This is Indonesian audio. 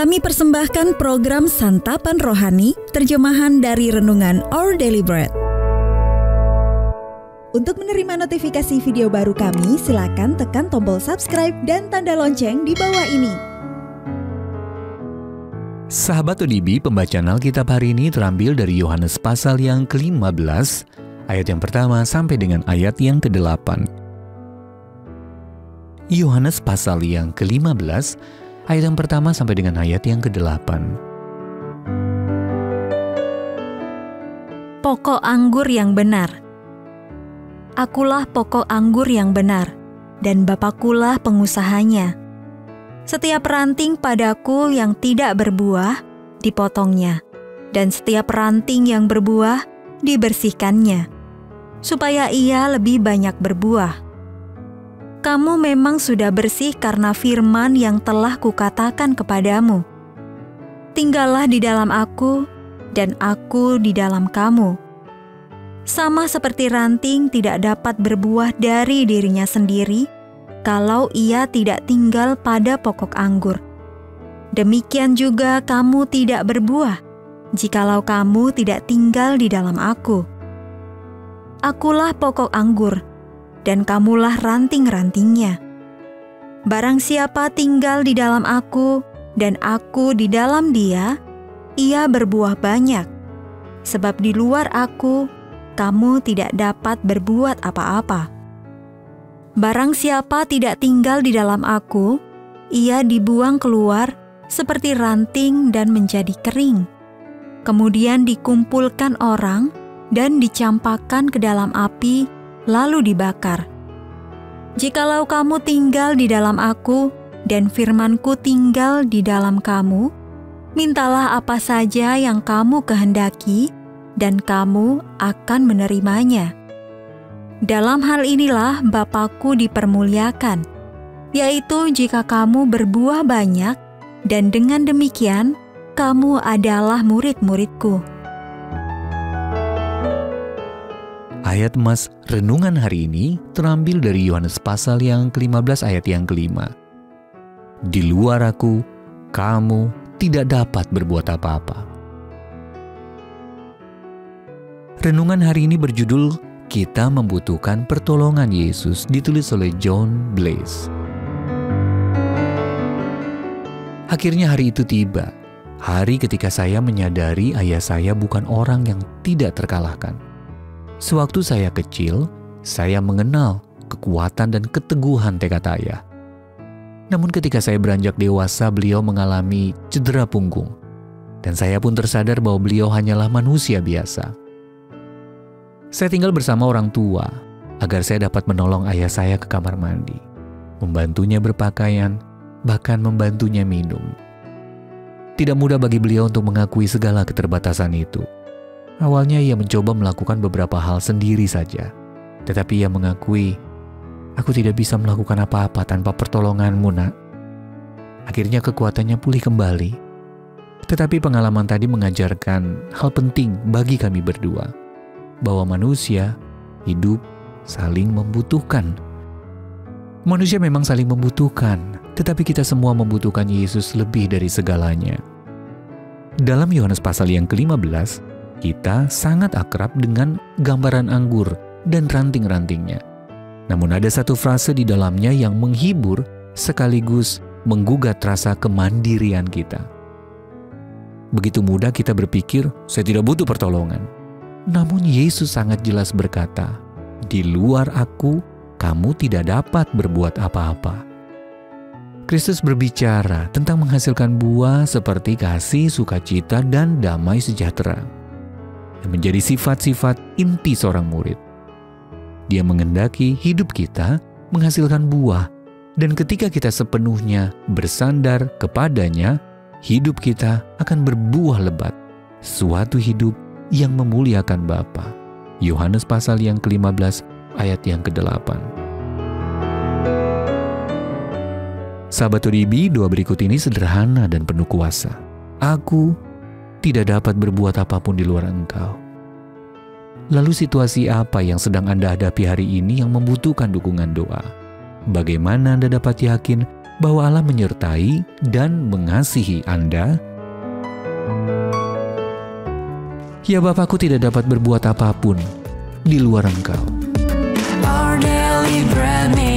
Kami persembahkan program Santapan Rohani, terjemahan dari Renungan Our Daily Bread. Untuk menerima notifikasi video baru kami, silakan tekan tombol subscribe dan tanda lonceng di bawah ini. Sahabat ODB, pembacaan Alkitab hari ini terambil dari Yohanes pasal yang ke-15, ayat yang pertama sampai dengan ayat yang ke-8. Yohanes pasal yang ke-15, ayat yang pertama sampai dengan ayat yang ke-8. Pokok anggur yang benar. Akulah pokok anggur yang benar, dan Bapakulah pengusahanya. Setiap ranting padaku yang tidak berbuah, dipotongnya, dan setiap ranting yang berbuah, dibersihkannya, supaya ia lebih banyak berbuah. Kamu memang sudah bersih karena firman yang telah kukatakan kepadamu. Tinggallah di dalam aku, dan aku di dalam kamu. Sama seperti ranting tidak dapat berbuah dari dirinya sendiri, kalau ia tidak tinggal pada pokok anggur. Demikian juga kamu tidak berbuah, jikalau kamu tidak tinggal di dalam aku. Akulah pokok anggur, dan kamulah ranting-rantingnya. Barang siapa tinggal di dalam aku, dan aku di dalam dia, ia berbuah banyak. Sebab di luar aku, kamu tidak dapat berbuat apa-apa. Barang siapa tidak tinggal di dalam aku, ia dibuang keluar seperti ranting dan menjadi kering. Kemudian dikumpulkan orang dan dicampakkan ke dalam api, lalu dibakar. Jikalau kamu tinggal di dalam aku, dan firman-Ku tinggal di dalam kamu, mintalah apa saja yang kamu kehendaki, dan kamu akan menerimanya. Dalam hal inilah Bapa-Ku dipermuliakan, yaitu jika kamu berbuah banyak, dan dengan demikian kamu adalah murid-murid-Ku. Ayat emas renungan hari ini terambil dari Yohanes pasal yang ke-15 ayat yang ke-5. Di luar aku, kamu tidak dapat berbuat apa-apa. Renungan hari ini berjudul Kita Membutuhkan Pertolongan Yesus, ditulis oleh John Blaze. Akhirnya hari itu tiba, hari ketika saya menyadari ayah saya bukan orang yang tidak terkalahkan. Sewaktu saya kecil, saya mengenal kekuatan dan keteguhan tekad ayah. Namun ketika saya beranjak dewasa, beliau mengalami cedera punggung. Dan saya pun tersadar bahwa beliau hanyalah manusia biasa. Saya tinggal bersama orang tua, agar saya dapat menolong ayah saya ke kamar mandi, membantunya berpakaian, bahkan membantunya minum. Tidak mudah bagi beliau untuk mengakui segala keterbatasan itu. Awalnya ia mencoba melakukan beberapa hal sendiri saja, tetapi ia mengakui, "Aku tidak bisa melakukan apa-apa tanpa pertolonganmu, Nak." Akhirnya kekuatannya pulih kembali. Tetapi pengalaman tadi mengajarkan hal penting bagi kami berdua, bahwa manusia hidup saling membutuhkan. Manusia memang saling membutuhkan, tetapi kita semua membutuhkan Yesus lebih dari segalanya. Dalam Yohanes pasal yang ke-15, kita sangat akrab dengan gambaran anggur dan ranting-rantingnya. Namun ada satu frase di dalamnya yang menghibur sekaligus menggugat rasa kemandirian kita. Begitu mudah kita berpikir, saya tidak butuh pertolongan. Namun Yesus sangat jelas berkata, di luar aku, kamu tidak dapat berbuat apa-apa. Kristus berbicara tentang menghasilkan buah seperti kasih, sukacita, dan damai sejahtera, yang menjadi sifat-sifat inti seorang murid. Dia menghendaki hidup kita menghasilkan buah, dan ketika kita sepenuhnya bersandar kepadanya, hidup kita akan berbuah lebat, suatu hidup yang memuliakan Bapa. Yohanes pasal yang ke-15 ayat yang ke-8. Sahabat ODB, doa berikut ini sederhana dan penuh kuasa. Aku tidak dapat berbuat apapun di luar Engkau. Lalu situasi apa yang sedang Anda hadapi hari ini yang membutuhkan dukungan doa? Bagaimana Anda dapat yakin bahwa Allah menyertai dan mengasihi Anda? Ya Bapakku tidak dapat berbuat apapun di luar Engkau. Our daily bread